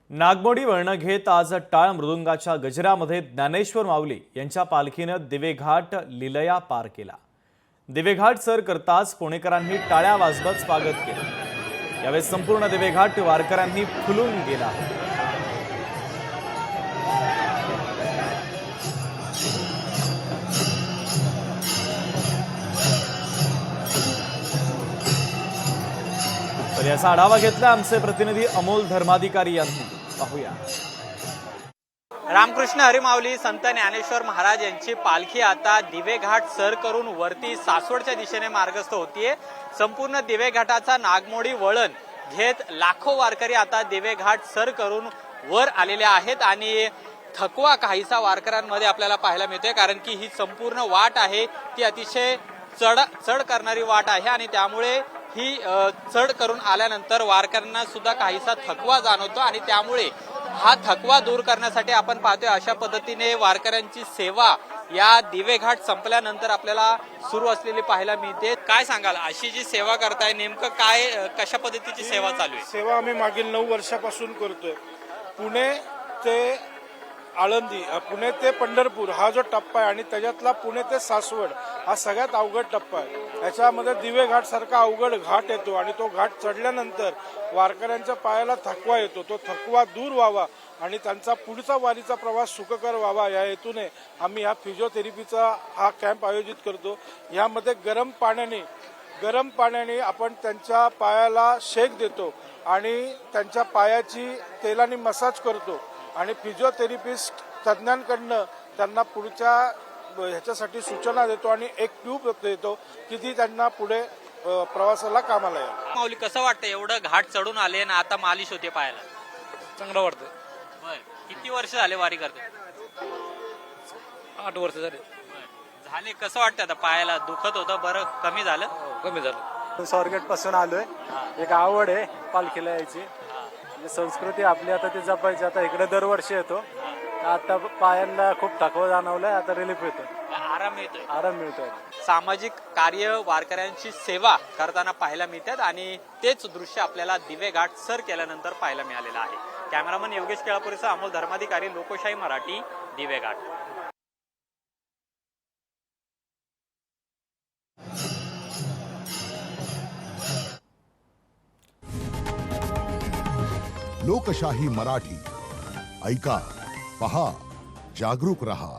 नागमोडी वळण घेत आज टाळ मृदुंगाच्या गजरामध्ये ज्ञानेश्वर माऊली यांच्या पालखीनं दिवेघाट लीलया पार केला। दिवेघाट सर करताच पुणेकरांनी टाळ्या वाजवत स्वागत केलं। यावेळी संपूर्ण दिवेघाट वारकऱ्यांनी फुलून गेला। तर याचा आढावा घेतला आमचे प्रतिनिधी अमोल धर्माधिकारी यांनी। पाहूया। रामकृष्ण हरी माऊली संत ज्ञानेश्वर महाराज यांची पालखी आता दिवेघाट सर करून वरती सासवडच्या दिशेने मार्गस्थ होतीये। संपूर्ण दिवेघाटाचा नागमोडी वळण घेत लाखो वारकरी आता दिवेघाट सर करून वर आलेले आहेत आणि थकवा काहीसा वारकऱ्यांमध्ये आपल्याला पाहायला मिळतोय, कारण की ही संपूर्ण वाट आहे ती अतिशय चढ करणारी वाट आहे आणि त्यामुळे ही चढ करून आल्यानंतर वारकऱ्यांना सुद्धा काहीसा थकवा जाणवतो आणि त्यामुळे हा थकवा दूर करण्यासाठी आपण पाहतोय अशा पद्धतीने वारकऱ्यांची सेवा या दिवेघाट संपल्यानंतर आपल्याला सुरू असलेली पाहायला मिळते। काय सांगाल, अशी जी सेवा करताय नेमकं काय कशा पद्धतीची सेवा चालू आहे? सेवा आम्ही मागील 9 वर्षापासून करतोय। पुणे ते आळंदी, पुणे ते पंढरपूर हा जो टप्पा आहे आणि त्याच्यातला पुणे ते सासवड हा सगळ्यात अवघड टप्पा आहे। याच्यामध्ये दिवेघाट सारखा अवघड घाट येतो आणि तो घाट चढल्यानंतर वारकऱ्यांच्या पायाला थकवा येतो। तो थकवा दूर व्हावा आणि त्यांचा पुढचा वारीचा प्रवास सुखकर व्हावा या हेतूने आम्ही हा फिजिओथेरपीचा हा कॅम्प आयोजित करतो। यामध्ये गरम पाण्याने आपण त्यांच्या पायाला शेक देतो आणि त्यांच्या पायाची तेलाने मसाज करतो आणि फिजिओथेरपिस्ट तज्ज्ञांकडनं त्यांना पुढच्या ह्याच्यासाठी सूचना देतो आणि एक ट्यूब देतो की ती त्यांना पुढे प्रवासाला कामाला येईल। माऊली, कसं वाटतं एवढं घाट चढून आले ना आता मालिश होते पायाला? चांगलं वाटतं। किती वर्ष झाले वारी करते? 8 वर्ष झाले। झाले, कसं वाटतं आता? पायाला दुखत होतं, बरं कमी झालं? कमी झालं। स्वारगेट पासून आलोय। एक आवड आहे पालखीला यायची, संस्कृती आपली आता ती जपायची। आता इकडे दरवर्षी येतो। आता पायांना खूप थकवा जाणवलाय, आता रिलीफ येतो, आराम मिळतोय। सामाजिक कार्य वारकऱ्यांची सेवा करताना पाहायला मिळतात आणि तेच दृश्य आपल्याला दिवेघाट सर केल्यानंतर पाहायला मिळालेलं आहे। कॅमेरामन योगेश केळापुरेसह अमोल धर्माधिकारी, लोकशाही मराठी, दिवेघाट। लोकशाही मराठी ऐका, पहा, जागरूक रहा।